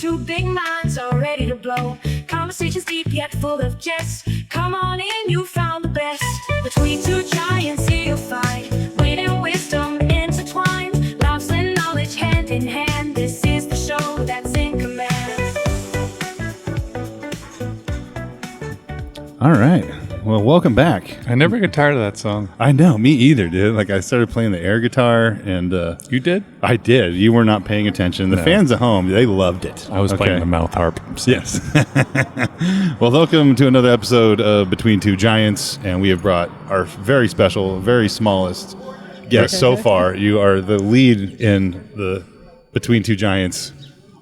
Two big minds are ready to blow. Conversations deep yet full of jest. Come on in, you found the best. Between two giants here you'll find wit and wisdom intertwined. Laughs and knowledge hand in hand. This is the show that's in command. All right. Well, welcome back. I never get tired of that song. I know, me either, dude. Like, I started playing the air guitar, and You did? I did. You were not paying attention. The fans at home, they loved it. I was playing the mouth harp. Yes. Well, welcome to another episode of Between Two Giants, and we have brought our very special, very smallest guest so far. You are the lead in the Between Two Giants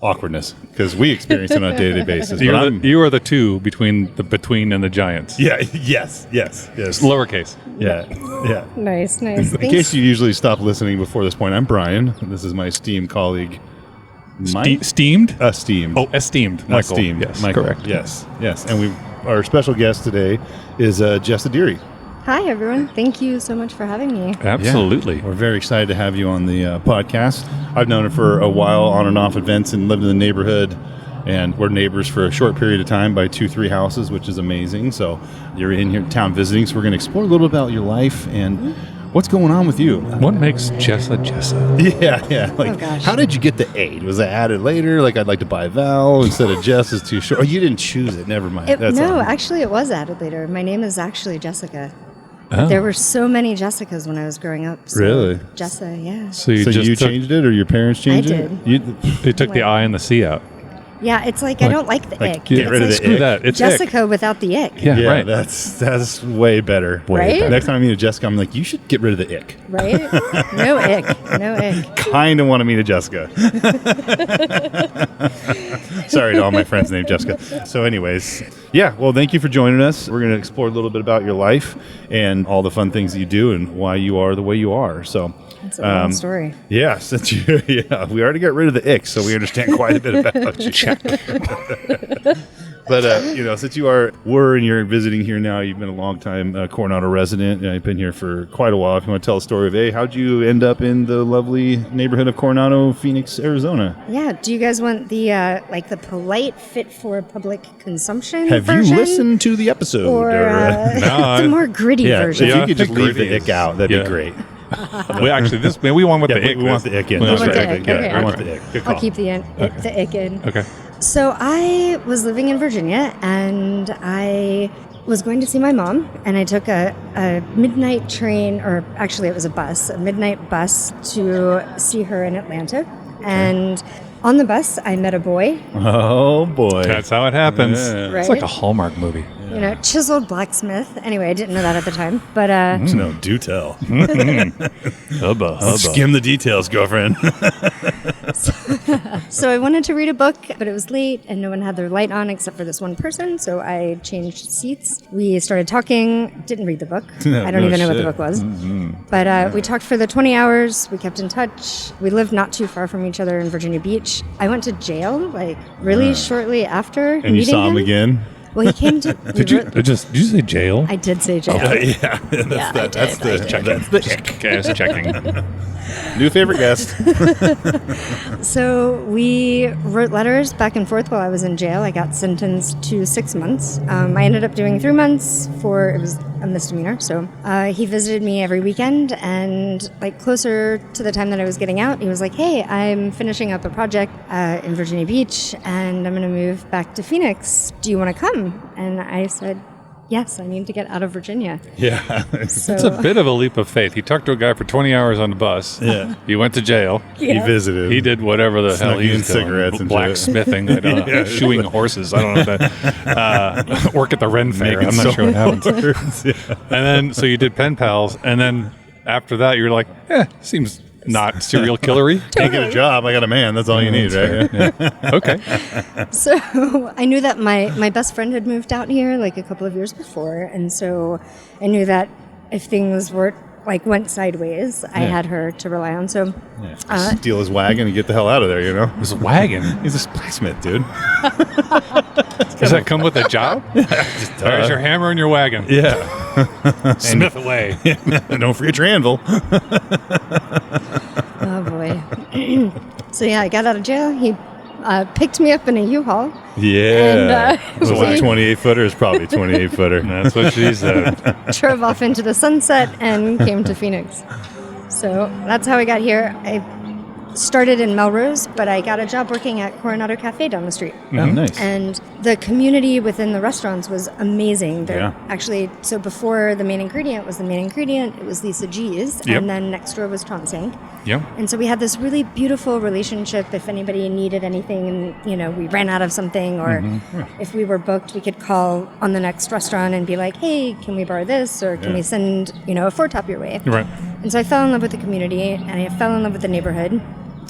awkwardness, because we experience it on a day-to-day basis. You are the two between and the giants. Yeah, yes. Lowercase. Yeah. Nice. In case you usually stop listening before this point, I'm Brian. This is my esteemed colleague, Mike. Steamed? Esteemed. Oh, esteemed. Michael. Esteemed. Yes, Michael. correct. Yes. And our special guest today is Jessa Dery. Hi, everyone. Thank you so much for having me. Absolutely. Yeah. We're very excited to have you on the podcast. I've known her for a while, on and off events, and lived in the neighborhood. And we're neighbors for a short period of time by 2-3 houses, which is amazing. So you're in here town visiting. So we're going to explore a little bit about your life and what's going on with you. What makes Jessa? Yeah. Like, how did you get the A? Was that added later? Like, I'd like to buy Val instead of Jess is too short. Oh, you didn't choose it. Never mind. Actually, it was added later. My name is actually Jessica. Oh. There were so many Jessicas when I was growing up. So Really? Jessa, yeah. So you just changed it, or your parents changed I it? did. They took the I and the C out. Yeah, it's like I don't like the ick. get rid of the Screw ick. that. It's Jessica without the ick. ick. Yeah, right. That's way better. Right? better. Next time I meet a Jessica, I'm like, you should get rid of the ick. Right? No ick. No ick. Kind of want to meet a Jessica. Sorry to all my friends named Jessica. So anyways, yeah, well, thank you for joining us. We're going to explore a little bit about your life and all the fun things that you do and why you are the way you are. So It's a long story. yeah, we already got rid of the ick, so we understand quite a bit about you. But since you're visiting here now, you've been a long time Coronado resident. You've been here for quite a while. If you want to tell a story of, how'd you end up in the lovely neighborhood of Coronado, Phoenix, Arizona? Yeah. Do you guys want the the polite, fit for public consuation Have version? you listened to the episode? Or the more gritty version? If you could just I think leave the gritty ick out, that'd yeah. be great. we want the ick. We want the ick in. We That's want the right. ick. Good. Okay. We want the ick. Good call. I'll keep the ick in. Okay. So I was living in Virginia, and I was going to see my mom, and I took a midnight train, or actually it was a midnight bus to see her in Atlanta. And on the bus, I met a boy. Oh, boy. That's how it happens. Yeah. Right? It's like a Hallmark movie. You know, chiseled blacksmith. Anyway, I didn't know that at the time. But No, do tell. Hubba. Let's skim the details, girlfriend. so I wanted to read a book, but it was late and no one had their light on except for this one person. So I changed seats. We started talking, didn't read the book. I don't even know what the book was. Mm-hmm. But we talked for the 20 hours. We kept in touch. We lived not too far from each other in Virginia Beach. I went to jail really shortly after And you saw him again? Well, he came to... Did you say jail? I did say jail. Yeah. That's the ick. Okay, just checking. New favorite guest. So we wrote letters back and forth while I was in jail. I got sentenced to 6 months. I ended up doing 3 months it was a misdemeanor. So he visited me every weekend, and closer to the time that I was getting out, he was like, hey, I'm finishing up a project in Virginia Beach, and I'm going to move back to Phoenix. Do you want to come? And I said, yes, I need to get out of Virginia. Yeah. So, It's a bit of a leap of faith. He talked to a guy for 20 hours on the bus. Yeah. He went to jail. He visited. He did whatever the hell he in was doing. cigarettes and blacksmithing, I don't know, shoeing horses. I don't know that. Work at the Ren Fair. I'm not sure what happened. Yeah. And then, so you did pen pals, and then after that, you're like, seems not serial killery. Can't get a job. I got a man. That's all you need, right? Yeah. Okay. So I knew that my best friend had moved out here a couple of years before. And so I knew that if things went sideways, I had her to rely on. So Steal his wagon and get the hell out of there, His wagon. He's a blacksmith, dude. Does that come with a job? There's your hammer and your wagon. Yeah. Smith away. Don't forget your anvil. Oh, boy. So, yeah, I got out of jail. He picked me up in a U-Haul. Yeah. And, was it like we 28 footer? It's probably 28 footer. That's what she said. drove off into the sunset and came to Phoenix. So that's how I got here. I started in Melrose, but I got a job working at Coronado Cafe down the street. Oh, nice. And the community within the restaurants was amazing. Yeah. Actually, so before the main ingredient was the main ingredient, it was Lisa G's, Yep. and then next door was Transang. Yeah. And so we had this really beautiful relationship. If anybody needed anything and, we ran out of something, or if we were booked, we could call on the next restaurant and be like, hey, can we borrow this? Or can we send, a four-top your way? Right. And so I fell in love with the community, and I fell in love with the neighborhood.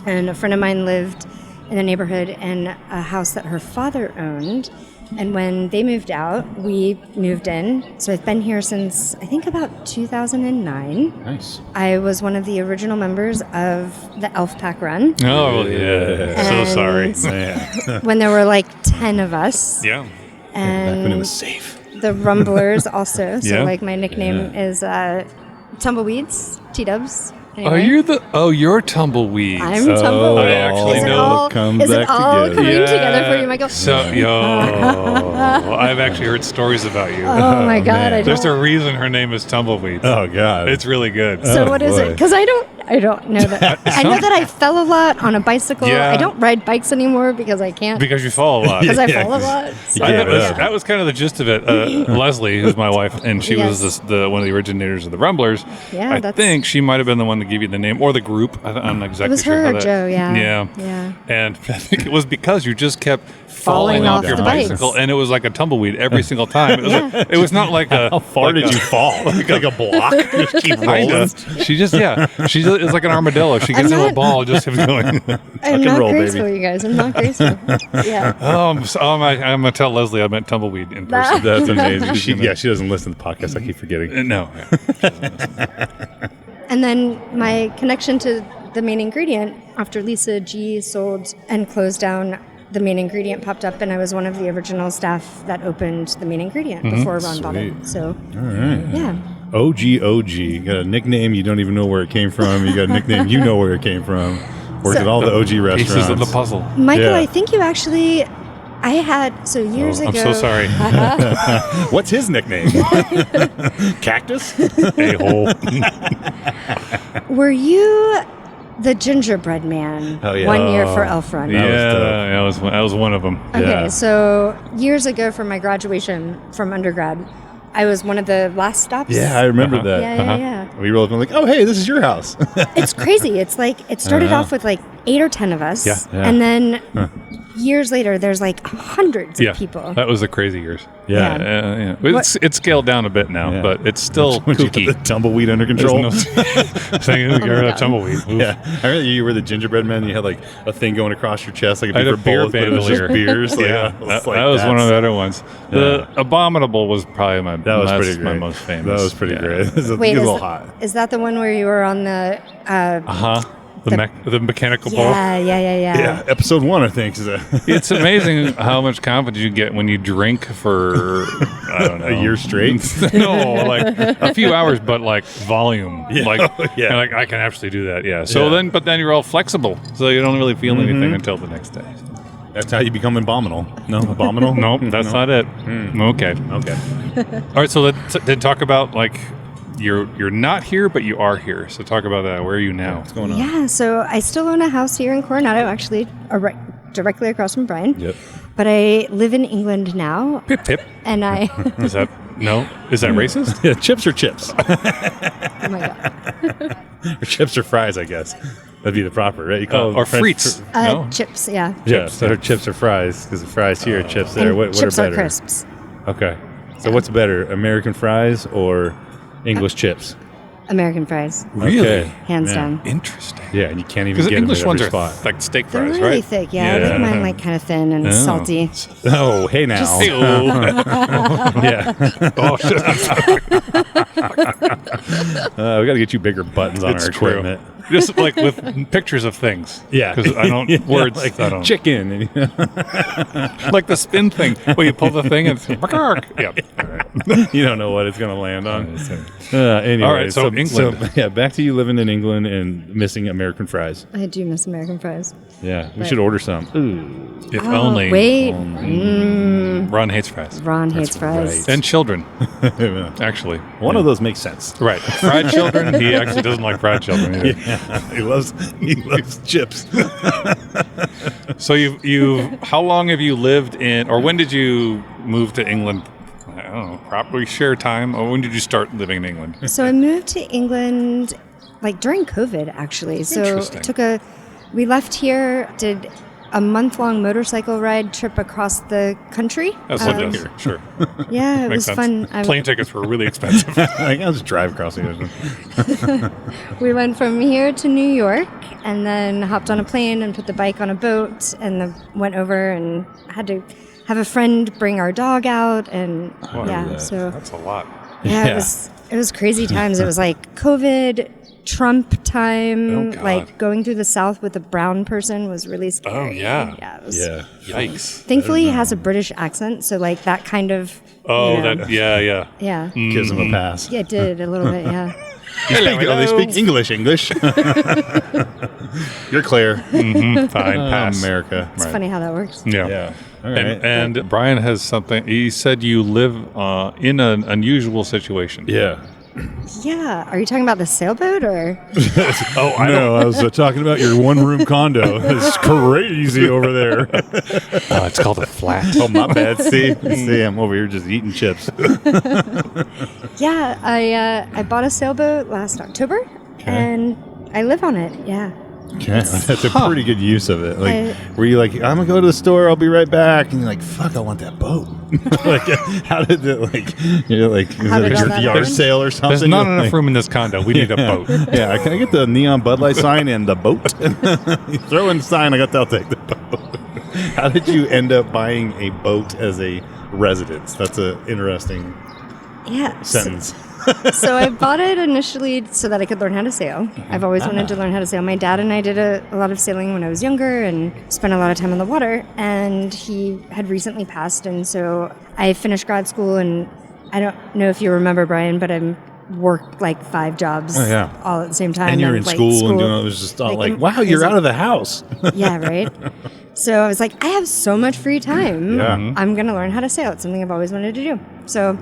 And a friend of mine lived in the neighborhood in a house that her father owned. And when they moved out, we moved in. So I've been here since, I think, about 2009. Nice. I was one of the original members of the Elf Pack Run Oh, yeah. So And- sorry. Yeah. when there were like 10 of us. Yeah. Back when it And was safe. the Rumblers also. So Yeah. like my nickname is Tumbleweeds, T-Dubs. Oh, Anyway. you're Tumbleweed. I'm Tumbleweed. I actually is it know. all, Comes is it back all together. coming together for you, Michael? So, I've actually heard stories about you. Oh my God! man. I There's a don't. reason her name is Tumbleweed. Oh, God. It's really good. So Oh, what is it? boy. Because I don't know that. I know that I fell a lot on a bicycle. Yeah. I don't ride bikes anymore because I can't. Because you fall a lot. Because I Yeah, fall a 'cause lot. you So- can't That was kind of the gist of it. Leslie, who's my wife, and she was Yes. one of the originators of the Rumblers. Yeah, I that's- think she might have been the one to give you the name or the group. I'm not exactly It was sure her how or that. Joe, yeah. Yeah. Yeah. And I think it was because you just kept Falling off off your the bikes. bicycle, and it was like a tumbleweed every single time. It was, Yeah. it was not like a. How far did you fall? Like a block? Just keep rolling. Kinda. She just it's like an armadillo. She gets I'm in a not- ball, just keeps going. I'm and not roll, graceful, baby. you guys. I'm not graceful. Yeah. I'm gonna tell Leslie I meant tumbleweed in person. That's amazing. She doesn't listen to the podcast. I keep forgetting. No. And then my connection to the main ingredient after Lisa G sold and closed down, the main ingredient popped up, and I was one of the original staff that opened the main ingredient before Ron bought it. Sweet. So, All right. yeah. OG. You got a nickname you don't even know where it came from. You got a nickname you know where it came from. Worked at all the OG restaurants. Pieces of the puzzle. Michael, Yeah. I think you actually, I had, so years ago. I'm so sorry. What's his nickname? Cactus? A-hole. Were you the gingerbread man Oh, yeah. 1 year for Elf Run? Yeah, that was one of them. Okay, Yeah. so years ago for my graduation from undergrad, I was one of the last stops. Yeah, I remember that. Yeah. We rolled up and like, oh, hey, this is your house. It's crazy. It's like, it started Uh-huh. off with like 8 or 10 of us. Yeah. And then years later, there's like hundreds of people. That was the crazy years. Yeah. Yeah. It's scaled down a bit now, Yeah. but it's still Once you get kooky. the tumbleweed under There's control. no saying you're God. a tumbleweed. Oof. Yeah, I remember you were the gingerbread man. You had like a thing going across your chest, like a I had beer a beer bowl, but it was just bandolier. beers. Like, Yeah, it that, like, that was one of that's- the other ones. The Abominable was probably my That was that's pretty great. my most famous. That was pretty Yeah. great. It was a, Wait, it was a is, little hot. is that the one where you were on the? The mechanical ball. Yeah. Yeah, episode 1, I think. Is It's amazing how much confidence you get when you drink for I don't know a year straight. no, like a few hours, but like volume. Yeah. Like, Yeah. and like I can actually do that. Yeah. So Yeah. then you're all flexible, so you don't really feel anything until the next day. That's how you become abominable. No, abominable. Nope, that's not it. Okay. Okay. All right. So let's talk about like you're not here, but you are here. So talk about that. Where are you now? What's going on? Yeah. So I still own a house here in Coronado, actually, directly across from Brian. Yep. But I live in England now, Pip pip. and I. Is that no? Is that racist? Yeah, chips or chips, Oh my god. or chips or fries, I guess. That'd be the proper, right? You call Or French frites. fr- No? Chips. Yeah. Yeah, so they're chips or fries, because the fries here, chips there. And What chips are are better? crisps. Okay. So what's better, American fries or English chips? American fries, Really? Okay. hands Yeah. down. Interesting. Yeah, and you can't even Because get the English them at ones every are spot. like steak They're fries, really right? thick. Yeah, I like mine like kind of thin and salty. Oh, hey now. Hey-oh. Yeah. Oh, shit. We got to get you bigger buttons on It's our true. equipment. Just like with pictures of things. Yeah. Because I don't, words, like I don't. chicken. Like the spin thing. Where you pull the thing and it's, yeah. All right. You don't know what it's going to land on. Anyway, All right, so England. yeah, back to you living in England and missing American fries. I do miss American fries. Yeah, we Right. should order some. Ooh. If only. Wait. Ron hates fries. Ron hates fries. And children, actually. One of those makes sense. Right. Fried children, he actually doesn't like fried children either. Yeah, he loves chips. So how long have you lived in, or when did you move to England? I don't know, probably share time. Or when did you start living in England? So I moved to England like during COVID, actually. So Interesting. we left here, did a month-long motorcycle ride trip across the country. That's lived here, sure. Yeah, it Makes was sense. fun. Plane tickets were really expensive. I can just drive across the ocean. We went from here to New York and then hopped on a plane and put the bike on a boat and then went over and had to have a friend bring our dog out and so That's a lot. yeah, Yeah. it was crazy times. It was like COVID, Trump time, Oh, God. like going through the South with a brown person was really scary. Oh, yeah. Yeah. It was, Yeah. Yikes. Thankfully, he has a British accent, so like that kind of. Oh, you know, that, yeah. Yeah. Gives him a pass. Yeah, it did a little bit. Yeah. They speak English. You're clear. Fine, pass. America. It's funny how that works. Yeah. Yeah. All right. And Brian has something. He said you live in an unusual situation. Yeah. Yeah. Are you talking about the sailboat or? Oh, I was talking about your one-room condo. It's crazy over there. It's called a flat. Oh, my bad. See, I'm over here just eating chips. Yeah, I bought a sailboat last October, and I live on it. Yeah. Okay, that's a pretty good use of it. Like, were you like, I'm gonna go to the store, I'll be right back, and you're like, fuck, I want that boat. Like, how did it like? You're like, is How it did a all that yard happen? sale or something? There's not You're enough like, room in this condo. We need a boat. Yeah, can I get the neon Bud Light sign and the boat? You throw in the sign, I'll take the boat. How did you end up buying a boat as a residence? That's an interesting Yeah. sentence. So I bought it initially so that I could learn how to sail. I've always wanted to learn how to sail. My dad and I did a lot of sailing when I was younger and spent a lot of time on the water. And he had recently passed, and so I finished grad school. And I don't know if you remember, Brian, but I worked like 5 jobs all at the same time. And you're in like, school and doing it was just all like, wow, you're out of the house. Yeah, right. So I was like, I have so much free time. Yeah. I'm going to learn how to sail. It's something I've always wanted to do. So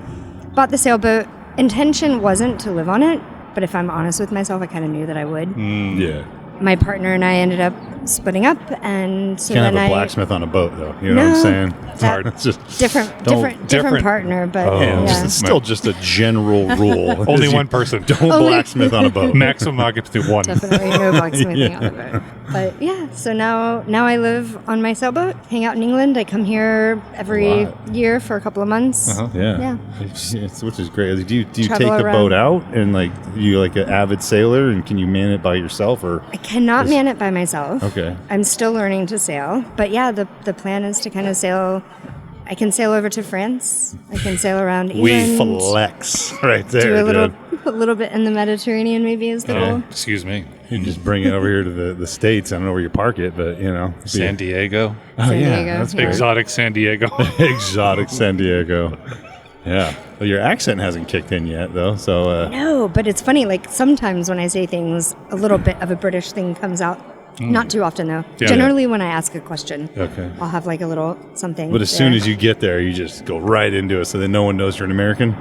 bought the sailboat. Intention wasn't to live on it, but if I'm honest with myself, I kind of knew that I would. Yeah. My partner and I ended up splitting up, and so Can't then have a blacksmith on a boat, though. You know what I'm saying? It's hard. It's just different Different. partner, but yeah, yeah. it's still just a general rule. Only Is you one person. Don't Only- blacksmith on a boat. Maximum occupancy 1. Definitely no blacksmithing on the boat. But yeah, so now I live on my sailboat, hang out in England. I come here every year for a couple of months. Yeah. Which is great. Do you take Travel the around. boat out and like you like an avid sailor and can you man it by yourself or? I cannot man it by myself. Okay. I'm still learning to sail, but yeah, the plan is to kind of sail. I can sail over to France. I can sail around England. flex right there. Do dude. a little bit in the Mediterranean, maybe is the goal. Excuse me. You just bring it over here to the States. I don't know where you park it, but you know. San Diego. Oh, San yeah, Diego, that's yeah. great. Exotic San Diego. Exotic San Diego. Yeah. Well, your accent hasn't kicked in yet, though. So. No, but it's funny. Like sometimes when I say things, a little bit of a British thing comes out. Not too often, though. Yeah. Generally, when I ask a question, Okay. I'll have like a little something. But as soon as you get there, you just go right into it, so that no one knows you're an American.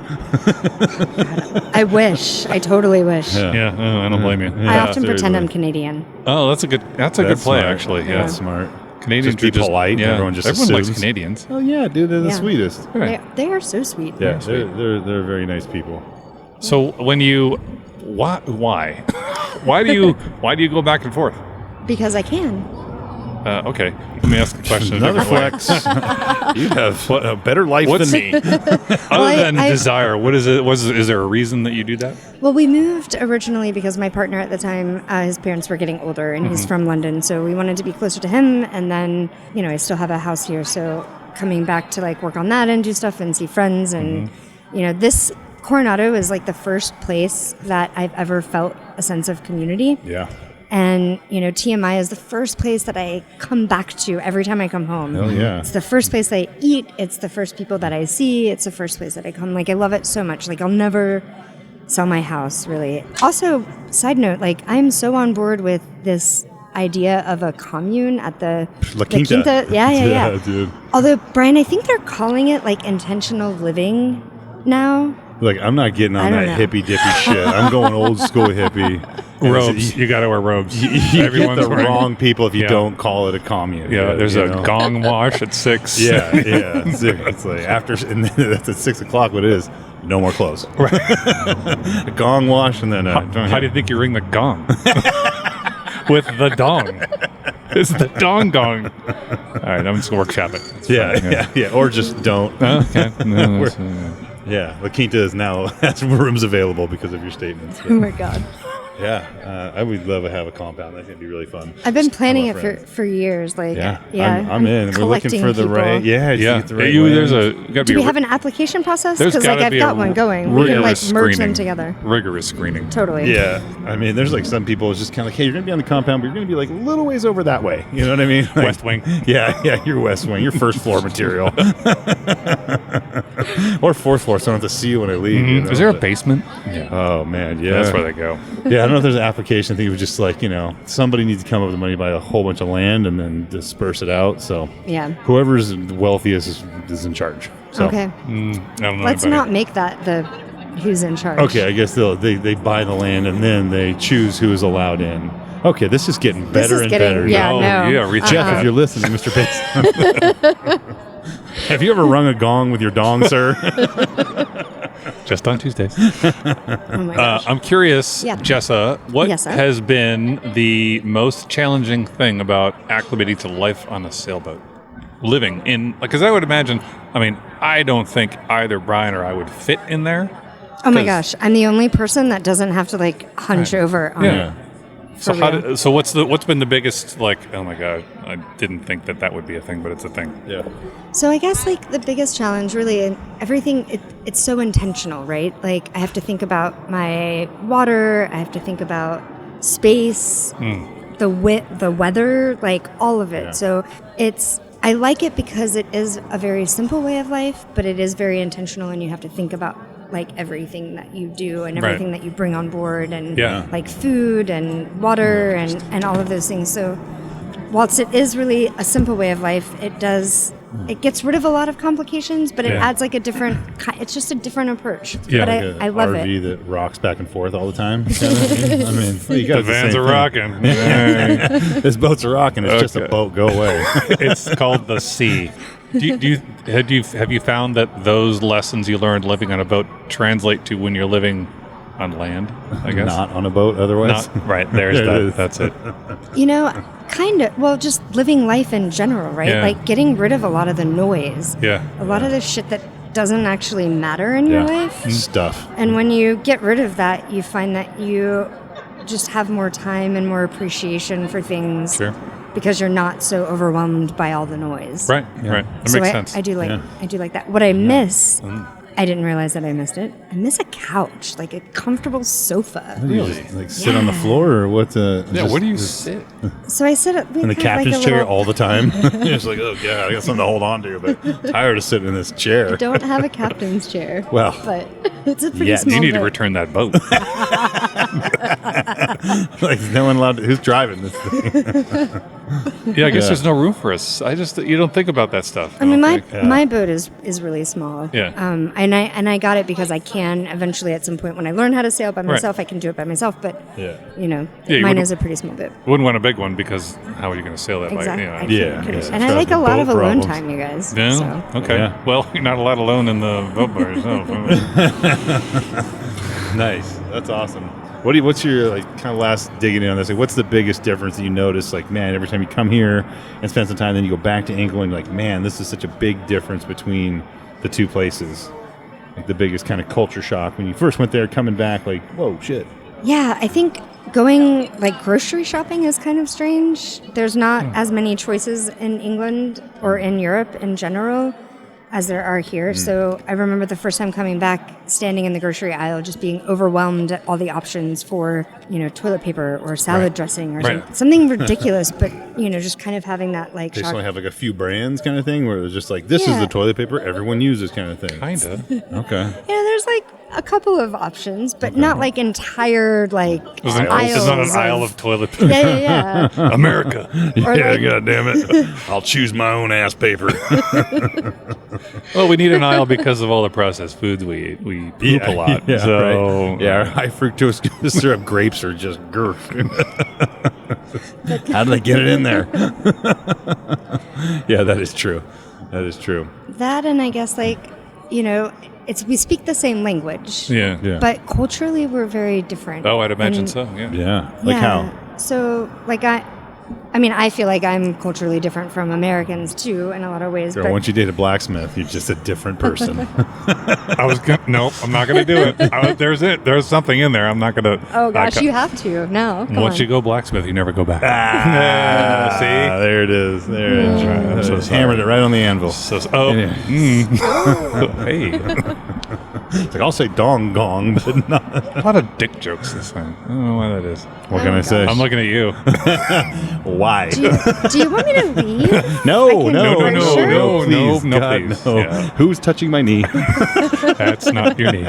I wish. I totally wish. Yeah, I don't blame you. I often pretend seriously. I'm Canadian. Oh, that's a good play, smart. actually. Yeah. That's smart. Canadians Just be are polite. Yeah. Everyone just Everyone likes assumes. Canadians. Oh yeah, dude, they're the Yeah. sweetest. They are so sweet. Yeah, they're very nice people. So when you why why do you go back and forth? Because I can. Okay, let me ask the question. Another another way. flex. You have a better life What's- than me. Other than I- desire, what is it? Is there a reason that you do that? Well, we moved originally because my partner at the time, his parents were getting older, and he's from London, so we wanted to be closer to him. And then, I still have a house here, so coming back to like work on that and do stuff and see friends, and this Coronado is like the first place that I've ever felt a sense of community. Yeah. And, TMI is the first place that I come back to every time I come home. Oh, yeah. It's the first place I eat. It's the first people that I see. It's the first place that I come. Like, I love it so much. Like, I'll never sell my house, really. Also, side note, like, I'm so on board with this idea of a commune at the La Quinta. Yeah. Dude. Although, Brian, I think they're calling it, like, intentional living now. Like, I'm not getting on I don't that know. hippie dippy shit. I'm going old school hippie. Robes. You got to wear robes. You get Everyone's the wearing- wrong people if you Yeah. don't call it a commune. Yeah, there's you a know? gong wash at 6. Yeah. It's like after, and then that's at 6 o'clock. What it is? No more clothes. Right. A gong wash, and then How do you think you ring the gong? With the dong. It's the dong gong. All right, I'm just going to workshop it. It's fine, yeah. Or just don't. Okay. No, that's, Yeah, La Quinta is now has rooms available because of your statements. Oh, my God. Yeah, I would love to have a compound. That's gonna be really fun. I've been planning Tell it my friends. for years. Like, I'm in. We're looking collecting for the people. right. Yeah, yeah. get the right There's land. a. Gotta Do be we a- have an application process? there's Because, like, gotta I've be got a one going. We can, like, rigorous merge them screening. together. Rigorous screening. Totally. Yeah, I mean, there's like some people. It's just kind of like, hey, you're gonna be on the compound, but you're gonna be like a little ways over that way. You know what I mean? Like, West Wing. Yeah, your West Wing, your first floor material, or fourth floor, so I don't have to see you when I leave. You know? Is there a But- basement? Yeah. Oh man, yeah, That's where they go. Yeah, I don't know if there's an application. I think it was just like, somebody needs to come up with the money, buy a whole bunch of land, and then disperse it out. So Yeah. whoever's wealthiest is in charge. So. Okay. I don't know. Let's anybody. not make that the who's in charge. Okay, I guess they buy the land and then they choose who is allowed in. Okay, this is getting better is and getting- better. yeah, Oh, no. yeah, reach Jeff, out. if you're listening, Mr. Bates. Have you ever rung a gong with your dong, sir? Just on Tuesdays. Oh my gosh. I'm curious, Yeah. Jessa, what Yes, sir? has been the most challenging thing about acclimating to life on a sailboat? Living in, because I would imagine, I don't think either Brian or I would fit in there. Oh my 'cause- gosh. I'm the only person that doesn't have to, like, hunch over on Yeah. it. So For real. so what's been the biggest, like, oh my God, I didn't think that would be a thing, but it's a thing. Yeah. So I guess, like, the biggest challenge, really, and everything, it's so intentional, right? Like, I have to think about my water. I have to think about space, the weather, like, all of it. Yeah. So I like it because it is a very simple way of life, but it is very intentional, and you have to think about, like, everything that you do and Right. everything that you bring on board, and Yeah. like food and water and all of those things. So whilst it is really a simple way of life, it gets rid of a lot of complications, but it Yeah. adds, like, it's just a different approach. Yeah. But Like I love RV it. that rocks back and forth all the time. You know what I mean? You The guys vans same are thing. rocking. Hey. This boat's a rocking. It's just a Okay. boat. Go away. It's called the sea. Have you found that those lessons you learned living on a boat translate to when you're living on land? I guess Not on a boat otherwise. Not right. There's There it that. is. That's it. Kind of. Well, just living life in general, right? Yeah. Like, getting rid of a lot of the noise. Yeah. A lot of the shit that doesn't actually matter in your life. Stuff. And when you get rid of that, you find that you just have more time and more appreciation for things. Sure. Because you're not so overwhelmed by all the noise. Right. Right. That So makes I, sense. I do like Yeah. I do like that. What I miss, I didn't realize that I missed it. I miss a couch, like a comfortable sofa. You just, like sit on the floor or what? Yeah. Just- Where do you just sit? So I sit in the captain's chair all the time? You're just like, oh god, I got something to hold on to, but tired of sitting in this chair. Don't have a captain's chair. Well, but it's a pretty yeah, small You need to boat. return that boat. like no one allowed. Who's driving this thing? Yeah, I guess Yeah. there's no room for us. You don't think about that stuff. I mean, don't think. my boat is really small. Yeah. And I got it because I can eventually at some point when I learn how to sail by myself, I can do it by myself. But Yeah. Yeah, you mine wouldn't- is a pretty small boat. Wouldn't want a big one because how are you going to sail that? Exactly. By, I you know, couldn't. yeah, And I trust like me, a lot boat of alone problems. time, you guys. Yeah. So. Okay. Yeah. Well, you're not allowed alone in the boat by yourself. Nice. That's awesome. What's your like kind of last digging in on this? Like, what's the biggest difference that you notice? Like, man, every time you come here and spend some time, then you go back to England. Like, man, this is such a big difference between the two places. Like the biggest kind of culture shock when you first went there, coming back. Like, whoa, shit. Yeah, I think going like grocery shopping is kind of strange. There's not as many choices in England or in Europe in general. as there are here. So I remember the first time coming back, standing in the grocery aisle, just being overwhelmed at all the options for, toilet paper or salad dressing or something ridiculous, but, just kind of having that like They just shock. only have like a few brands kind of thing where it's just like, this is Yeah. the toilet paper everyone uses kind of thing. Kinda. Okay. There's like a couple of options, but not like entire like There's not an aisle of toilet paper. Yeah. America. Or Yeah, like- God damn it. I'll choose my own ass paper. Well, we need an aisle because of all the processed foods we eat. We poop a lot. Yeah, so, right. Yeah, our high fructose syrup grapes are just girth. How did I get it in there? Yeah, that is true. That is true. That, and I guess we speak the same language. Yeah. Yeah. But culturally, we're very different. Oh, I'd imagine And- so. Yeah. Yeah. Like how? So, I feel like I'm culturally different from Americans too in a lot of ways. Girl, but once you date a blacksmith, you're just a different person. Nope, I'm not going to do it. There's something in there. I'm not going to. oh gosh, you have to now. Come Once on. you go blacksmith, you never go back. Ah, See? there it is. There it is. I'm so Just sorry. hammered it right on the anvil. Yeah. Hey. It's like, I'll say dong gong, but not. A lot of dick jokes this time. I don't know why that is. What can I say? I'm looking at you. Why? do you want me to leave? No, I can no, for no, sure. no, please, no, God, please. no. Yeah. Who's touching my knee? That's not your knee.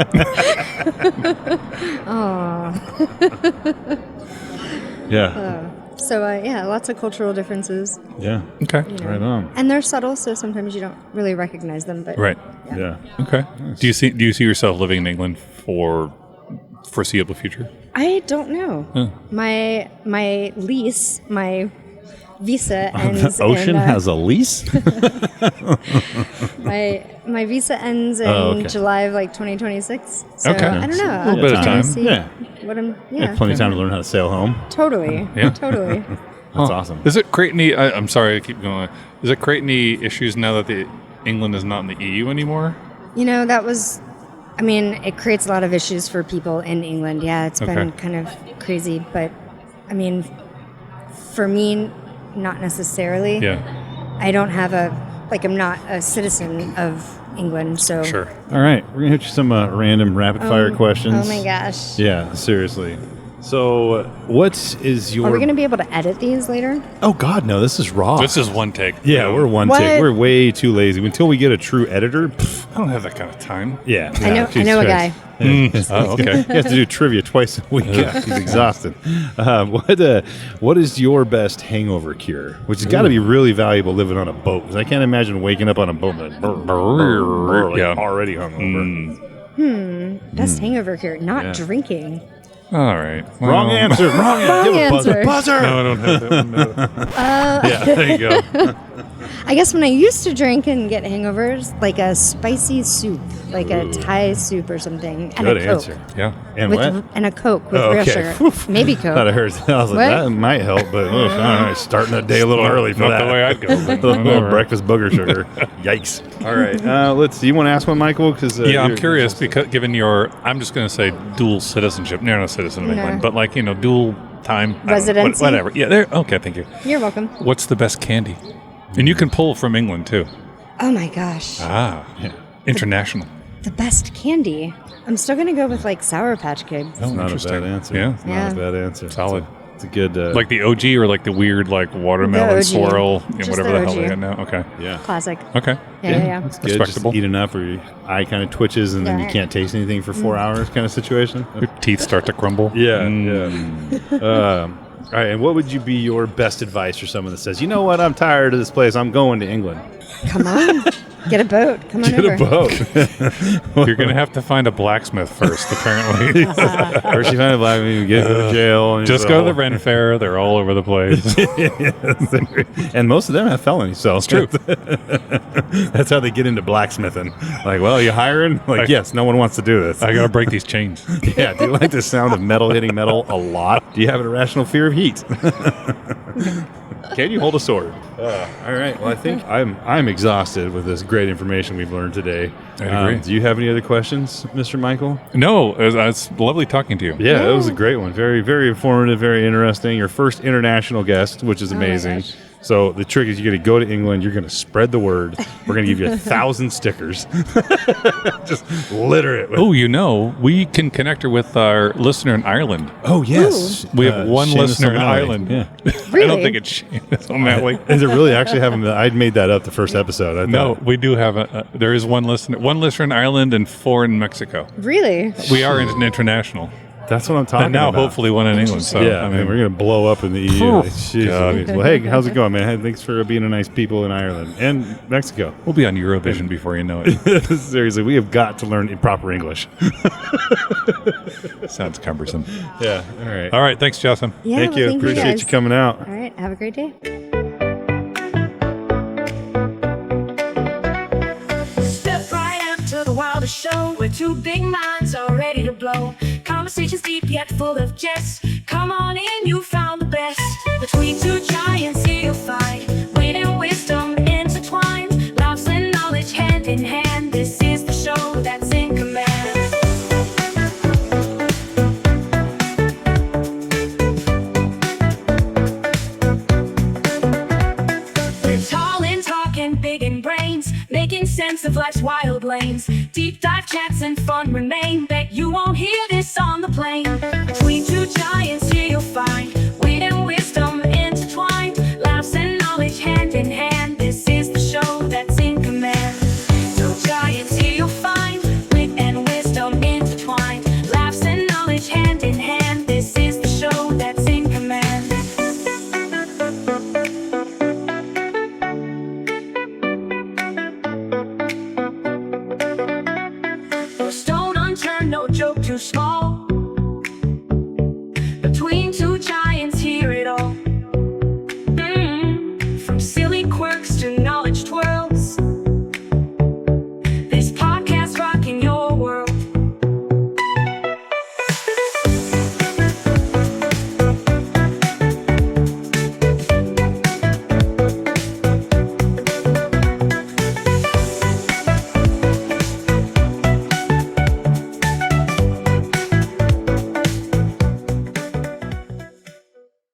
Yeah, So lots of cultural differences, yeah, Okay. right on. and they're subtle, so sometimes you don't really recognize them. But Right. Yeah, Okay. Do you see yourself living in England for foreseeable future? I don't know. My lease, my visa ends. the ocean in, has a lease. my visa ends in okay. July of 2026. So Okay. I don't know. A little bit of time. See Yeah. what I'm. Yeah, plenty of time to learn how to sail home. Totally. Yeah. Totally. That's awesome. Does it create any? I'm sorry, I keep going. Does it create any issues now that England is not in the EU anymore? That was. It creates a lot of issues for people in England. Yeah, it's been Okay. kind of crazy, but for me, not necessarily. Yeah. I don't have I'm not a citizen of England, so. Sure. All right, we're gonna hit you some random rapid fire questions. Oh my gosh. Yeah, seriously. So, what is your? Are we going to be able to edit these later? Oh God, no! This is raw. This is one take. Yeah, we're one What? take. We're way too lazy. Until we get a true editor. I don't have that kind of time. Yeah, I know a guy. Oh, okay. You have to do trivia twice a week. He's exhausted. What is your best hangover cure? Which has got to be really valuable living on a boat. 'Cause I can't imagine waking up on a boat like, like Yeah. already hungover. Best hangover cure, not Yeah. drinking. All right. Wrong Well, answer. Wrong Wrong answer. answer. Buzzer. No, I don't have that one. No. Yeah, there you go. I guess when I used to drink and get hangovers, like a spicy soup, like a Thai soup or something, and Good a Coke. answer. Yeah. And what? And a Coke with Oh, real okay. sugar. Whew. Maybe Thought I Coke. heard. I was like, What? that might help, but all right, starting the day a little early for Not that. the way I'd go. but A little whatever. breakfast booger sugar. Yikes. All right. Let's see. You want to ask one, Michael? Because Yeah, I'm curious because given I'm just going to say dual citizenship. You're not a citizen of No. England, but dual time. I don't know, Residency? whatever. Yeah, there. Okay, thank you. You're welcome. What's the best candy? And you can pull from England too. Oh my gosh. Ah, Yeah. international. The best candy. I'm still going to go with Sour Patch Kids. It's not a Interesting. bad answer. Yeah. It's not Yeah. a bad answer. Solid. It's a good. Like the OG or like the weird watermelon The OG. swirl, Just whatever the the hell OG. they got now. Okay. yeah. Classic. Okay. Yeah. It's good. Just Respectable. eat enough, or your eye kind of twitches, and then you Yeah. can't taste anything for 4 hours, kind of situation. Your teeth start to crumble. Yeah. All right. And what would you be your best advice for someone that says, you know what, I'm tired of this place. I'm going to England. Come on. Get a boat. Come on Get over. a boat. You're going to have to find a blacksmith first, apparently. Or she find a blacksmith, get her to jail. And Just go to the Ren Fair. They're all over the place. And most of them have felonies, so it's true. That's how they get into blacksmithing. Like, well, you hiring? Like, yes, no one wants to do this. I got to break these chains. Yeah, do you like the sound of metal hitting metal a lot? Do you have an irrational fear of heat? Can you hold a sword? All right. Well, I think I'm exhausted with this great information we've learned today. I agree. Do you have any other questions, Mr. Michael? No, it's lovely talking to you. Yeah, it was a great one. Very, very informative, very interesting. Your first international guest, which is Oh my amazing. gosh. So the trick is you're going to go to England. You're going to spread the word. We're going to give you 1,000 stickers. Just litter it. With Oh, we can connect her with our listener in Ireland. Oh, yes. We have one Seamus listener in O'Malley. Ireland. Yeah. I Really? don't think it's Seamus O'Malley. Is it really actually having the? I'd made that up the first episode. I No, thought. we do have there is one listener in Ireland and 4 in Mexico. Really? We are international. That's what I'm talking And now about. hopefully one in England. So, Yeah, I mean, we're going to blow up in the EU. Phew. Jeez God. Louise. Well, hey, how's it going, man? Hey, thanks for being a nice people in Ireland and Mexico. we'll be on Eurovision before you know it. Seriously, we have got to learn proper English. Sounds cumbersome. Yeah, all right. All right. Thanks, Justin. Yeah, Thank well, you. thank Appreciate guys. you coming out. All right. Have a great day. Step right up to the wildest show where two big minds are ready to blow. Conversations deep yet full of jest. Come on in, you found the best. Between two giants, here you'll find wit and wisdom intertwined. Laughs and knowledge hand in hand. This is the show that's in command. They're tall and talking, big in brains, making sense of life's wild lanes. Deep dive chats and fun remain. Bet you won't hear this on the plane. Between two giants, here you'll find wit and wisdom intertwined. Laughs and knowledge hand in hand. This is the show that's in command. Two giants, here you'll find wit and wisdom intertwined. Laughs and knowledge hand in hand. This is the show that's in command. No stone unturned, no joke too small.